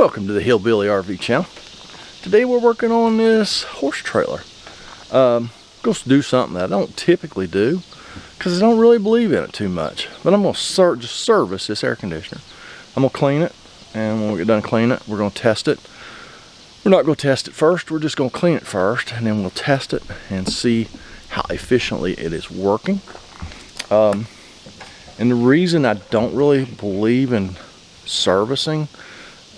Welcome to the Hillbilly RV channel. Today we're working on this horse trailer. Going to do something that I don't typically do because I don't really believe in it too much. But I'm going to just service this air conditioner. I'm going to clean it, and when we get done cleaning it, we're going to test it. We're not going to test it first, we're just going to clean it first, and then we'll test it and see how efficiently it is working. And the reason I don't really believe in servicing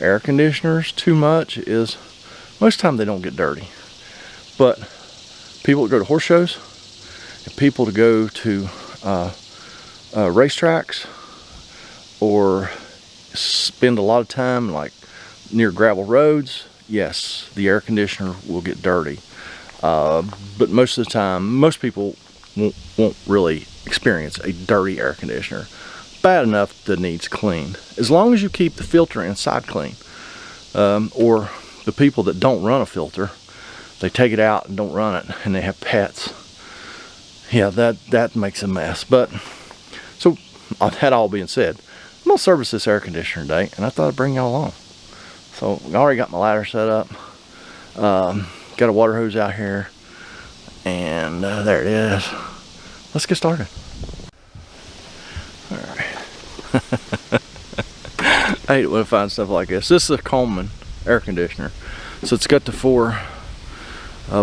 air conditioners too much is most of the time they don't get dirty. But people that go to horse shows and people to go to racetracks or spend a lot of time like near gravel roads, yes, the air conditioner will get dirty. But most of the time, most people won't really experience a dirty air conditioner. Bad enough that needs cleaned. As long as you keep the filter inside clean. Or the people that don't run a filter, they take it out and don't run it, and they have pets. Yeah, that makes a mess. But so that all being said, I'm gonna service this air conditioner today, and I thought I'd bring y'all along. So I already got my ladder set up. Got a water hose out here, and there it is. Let's get started. All right. I hate it when I find stuff like this. This is a Coleman air conditioner, so it's got the 4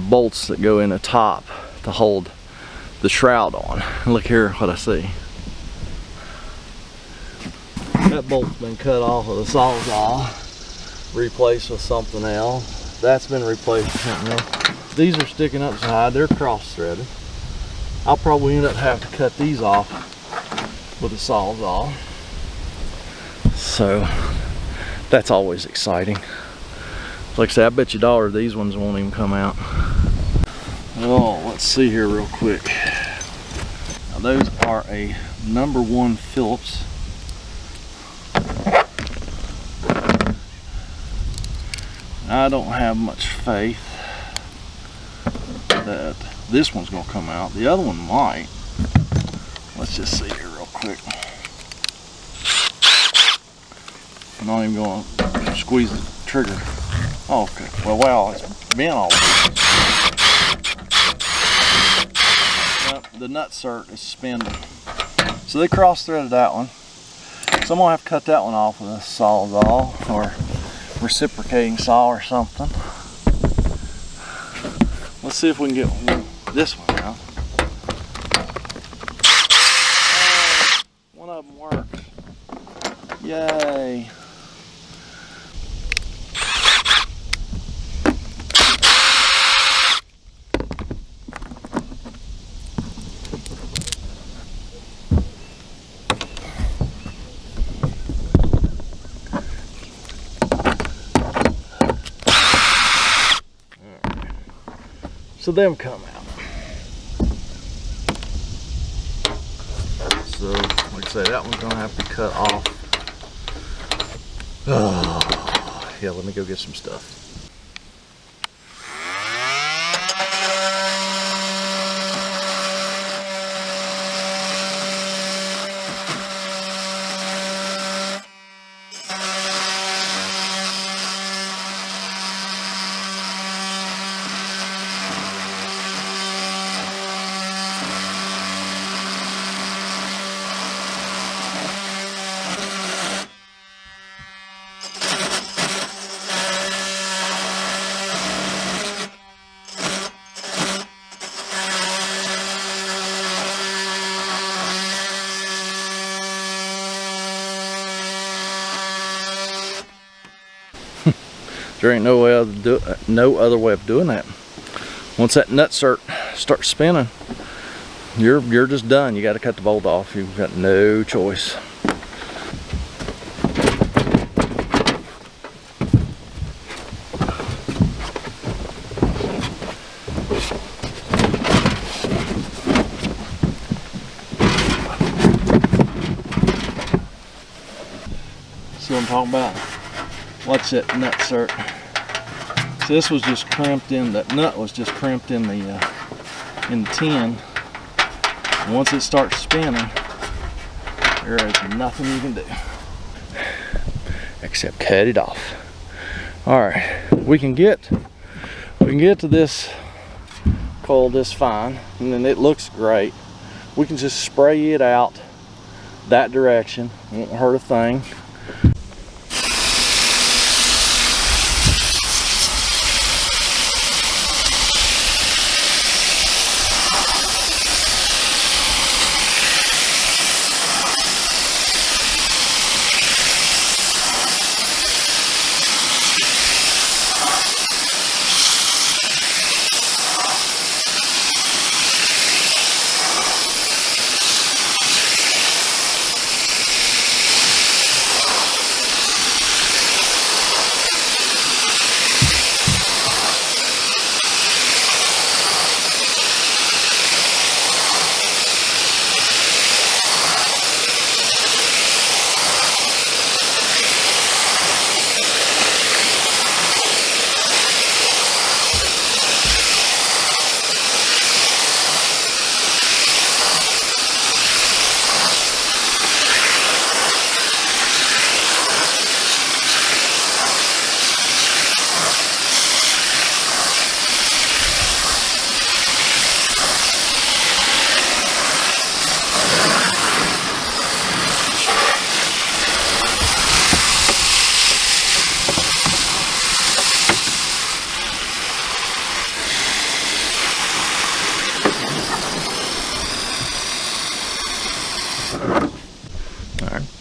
bolts that go in the top to hold the shroud on. Look here what I see. That bolt's been cut off with a sawzall, replaced with something else. That's been replaced with something else. These are sticking up so high, they're cross-threaded. I'll probably end up having to cut these off with a sawzall. So that's always exciting. Like I say, I bet you $1 these ones won't even come out. Oh, let's see here real quick. Now those are a #1 Phillips. I don't have much faith that this one's gonna come out. The other one might. Let's just see here real quick. I'm not even going to squeeze the trigger. Oh, okay. Well, wow, it's been all over. The nutsert is spinning. So they cross-threaded that one. So I'm going to have to cut that one off with a sawzall or reciprocating saw or something. Let's see if we can get this one out. One of them works. Yay. So them come out. So, like I say, that one's gonna have to be cut off. Oh, yeah, let me go get some stuff. There ain't no other way of doing that. Once that nutsert starts spinning, you're just done. You got to cut the bolt off. You've got no choice. See what I'm talking about? Watch that nutsert. So this was just crimped in, that nut was just crimped in the tin. And once it starts spinning, there is nothing you can do except cut it off. All right, we can get to this coil this fine, and then it looks great. We can just spray it out that direction, won't hurt a thing.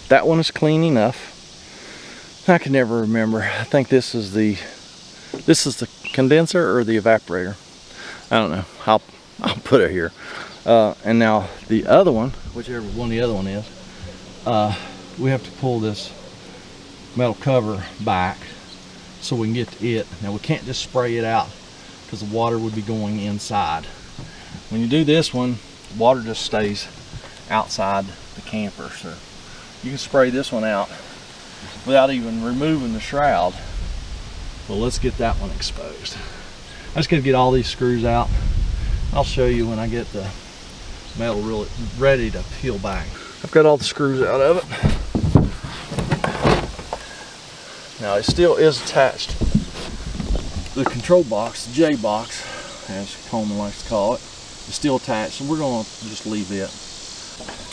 That one is clean enough. I can never remember. I think this is the condenser or the evaporator. I don't know. I'll put it here. And now the other one, whichever one the other one is, we have to pull this metal cover back so we can get to it. Now we can't just spray it out because the water would be going inside. When you do this one, water just stays outside the camper. So you can spray this one out without even removing the shroud. Well, let's get that one exposed. I just gotta get all these screws out. I'll show you when I get the metal really ready to peel back. I've got all the screws out of it. Now it still is attached. The control box, the J box, as Coleman likes to call it, is still attached, so we're gonna just leave it.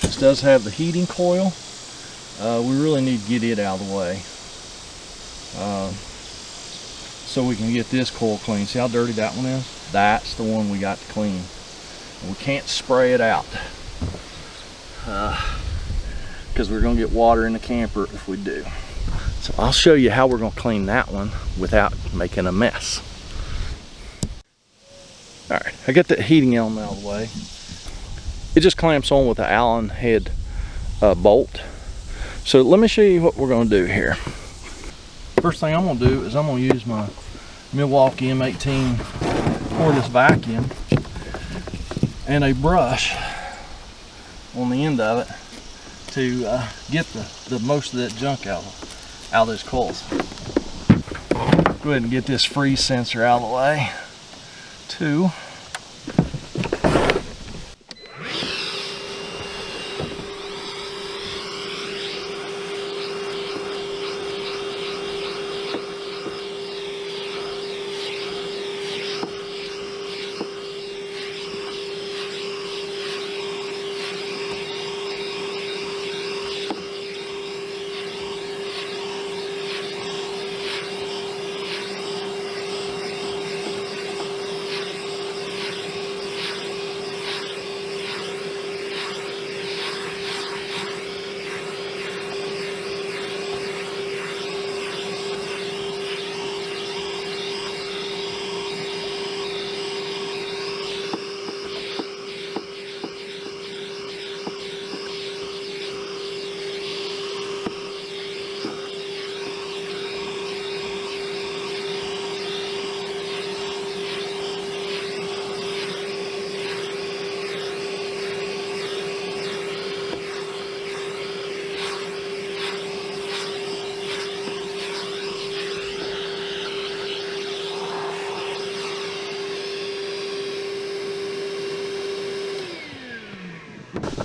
This does have the heating coil. We really need to get it out of the way so we can get this coil clean. See how dirty that one is? That's the one we got to clean. And we can't spray it out because we're going to get water in the camper if we do. So I'll show you how we're going to clean that one without making a mess. All right, I got the heating element out of the way. It just clamps on with an Allen head bolt. So let me show you what we're going to do here. First thing I'm going to do is I'm going to use my Milwaukee M18 cordless vacuum and a brush on the end of it to get the most of that junk out of those coils. Go ahead and get this freeze sensor out of the way too.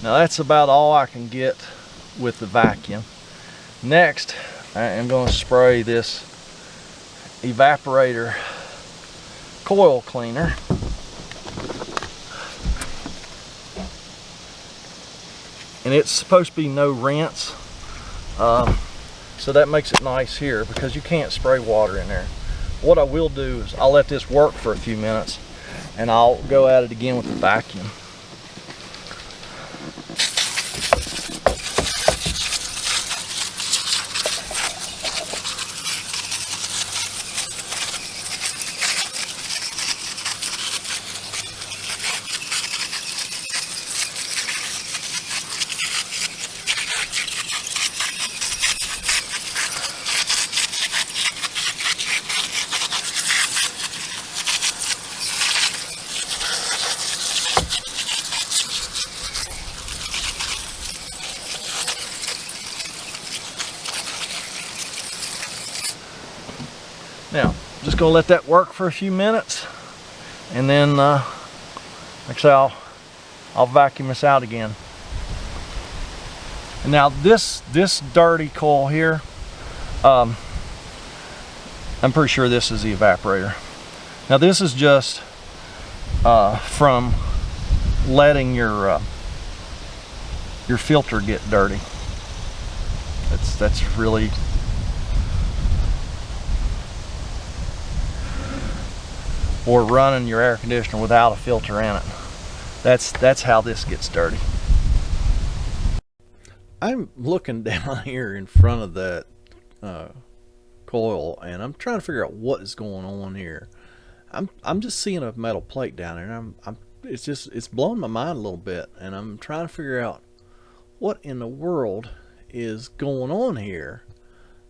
Now that's about all I can get with the vacuum. Next, I am going to spray this evaporator coil cleaner. And it's supposed to be no rinse, so that makes it nice here because you can't spray water in there. What I will do is I'll let this work for a few minutes and I'll go at it again with the vacuum. Now, just gonna let that work for a few minutes, and then, like I say, I'll vacuum this out again. And now this dirty coil here, I'm pretty sure this is the evaporator. Now this is just from letting your filter get dirty. That's really. Or running your air conditioner without a filter in it. That's how this gets dirty. I'm looking down here in front of that coil, and I'm trying to figure out what is going on here. I'm just seeing a metal plate down there, and it's blowing my mind a little bit, and I'm trying to figure out what in the world is going on here.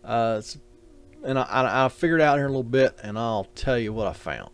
And I figured out here a little bit, and I'll tell you what I found.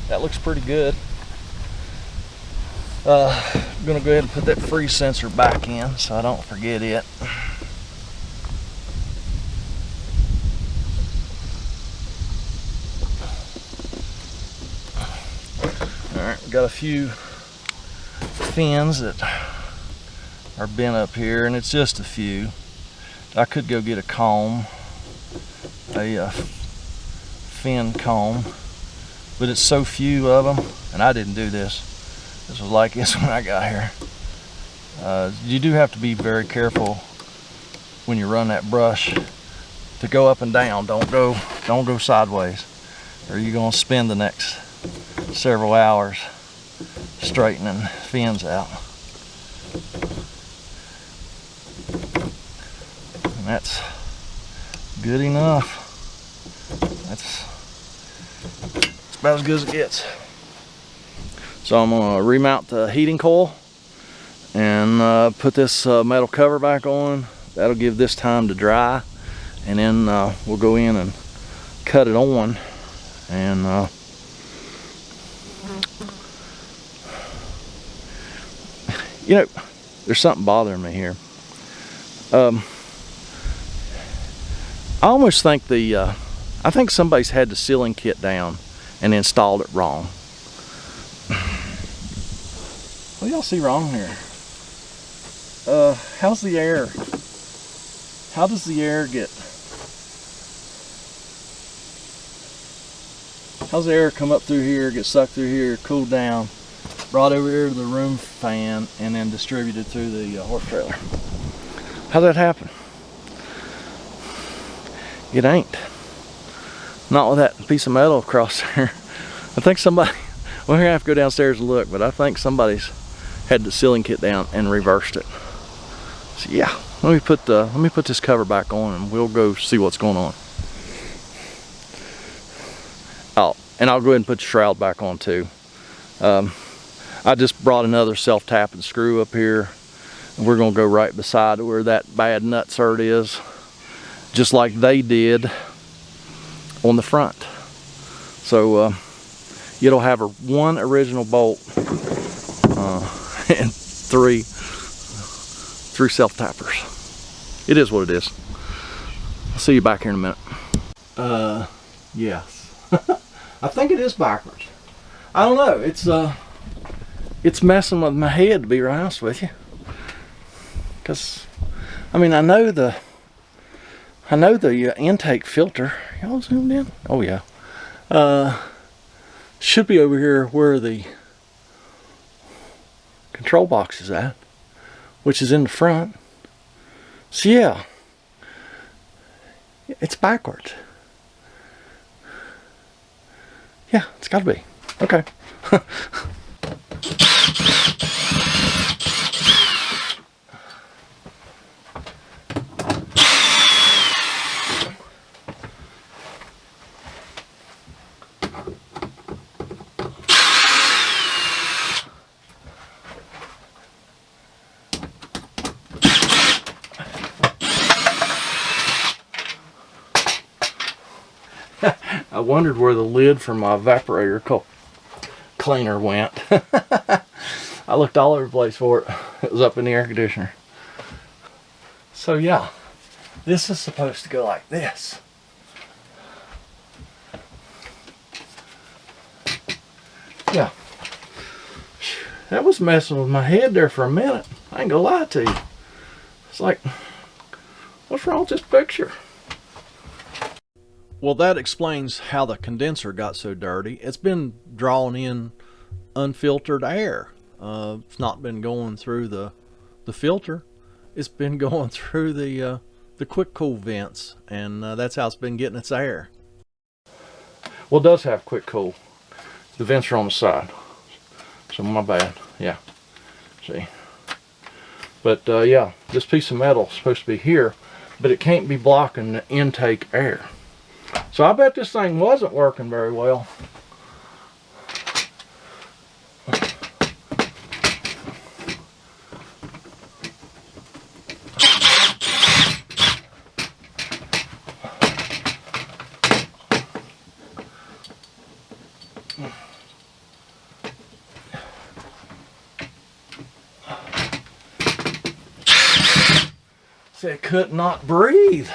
That looks pretty good. I'm gonna go ahead and put that freeze sensor back in so I don't forget it. Alright, we got a few fins that are bent up here, and it's just a few. I could go get a comb, a fin comb, but it's so few of them, and I didn't do this. This was like this when I got here. You do have to be very careful when you run that brush to go up and down. Don't go sideways, or you're gonna spend the next several hours straightening fins out. And that's good enough. That's about as good as it gets. So I'm going to remount the heating coil and put this metal cover back on. That'll give this time to dry, and then we'll go in and cut it on. And you know, there's something bothering me here. I almost think I think somebody's had the sealing kit down and installed it wrong. What do y'all see wrong here? How's the air? How does the air get? How's the air come up through here, get sucked through here, cooled down, brought over here to the room fan, and then distributed through the horse trailer? How'd that happen? It ain't. Not with that piece of metal across there. I think somebody, well, we're gonna have to go downstairs and look, but I think somebody's had the sealing kit down and reversed it. So yeah, let me put this cover back on and we'll go see what's going on. Oh, and I'll go ahead and put the shroud back on too. I just brought another self-tapping screw up here, and we're gonna go right beside where that bad nutsert is, just like they did on the front. So it'll have one original bolt and three self-tappers. It is what it is. I'll see you back here in a minute. Yes. I think it is backwards. I don't know. It's messing with my head, to be honest with you. Cause I mean, I know the intake filter. Y'all zoomed in? Oh yeah. Should be over here where the control box is at, which is in the front. So yeah, it's backwards. Yeah, it's got to be. Okay. I wondered where the lid for my evaporator cleaner went. I looked all over the place for it. It was up in the air conditioner. So yeah, this is supposed to go like this. Yeah. That was messing with my head there for a minute. I ain't gonna lie to you. It's like, what's wrong with this picture? Well, that explains how the condenser got so dirty. It's been drawing in unfiltered air. It's not been going through the filter. It's been going through the quick cool vents, and that's how it's been getting its air. Well, it does have quick cool. The vents are on the side, so my bad. Yeah, see. But yeah, this piece of metal is supposed to be here, but it can't be blocking the intake air. So I bet this thing wasn't working very well. See, it could not breathe.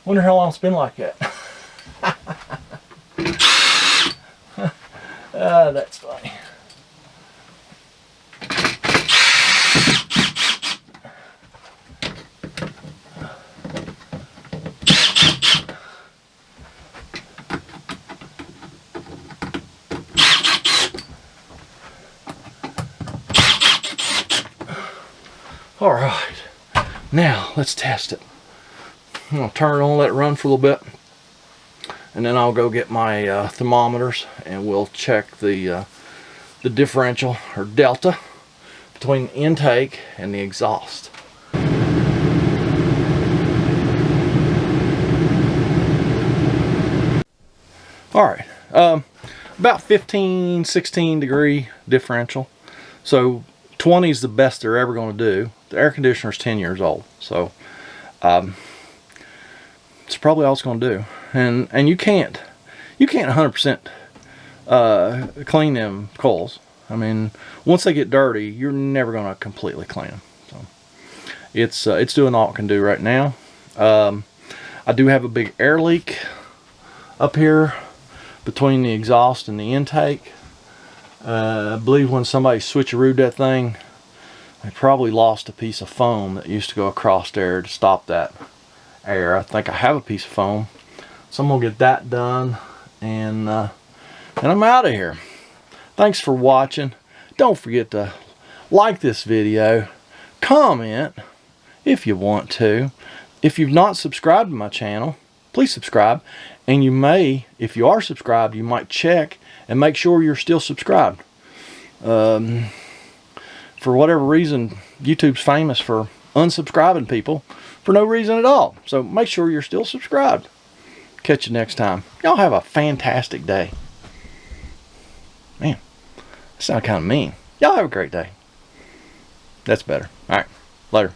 Wonder how long it's been like that. That's funny. All right, now let's test it. I'm gonna turn it on, let it run for a little bit, and then I'll go get my thermometers and we'll check the differential or delta between the intake and the exhaust. All right, about 15-16 degree differential. So 20 is the best they're ever going to do. The air conditioner's 10 years old, so it's probably all it's going to do. And you can't 100% clean them coils. I mean, once they get dirty, you're never going to completely clean them. So it's doing all it can do right now. I do have a big air leak up here between the exhaust and the intake. I believe when somebody switcherooed that thing, they probably lost a piece of foam that used to go across there to stop that air. I think I have a piece of foam. So I'm gonna get that done, and I'm out of here. Thanks for watching. Don't forget to like this video, comment if you want to. If you've not subscribed to my channel, please subscribe. And you may, if you are subscribed, you might check and make sure you're still subscribed. For whatever reason, YouTube's famous for unsubscribing people for no reason at all. So make sure you're still subscribed. Catch you next time. Y'all have a fantastic day. Man, that sounded kind of mean. Y'all have a great day. That's better. All right, later.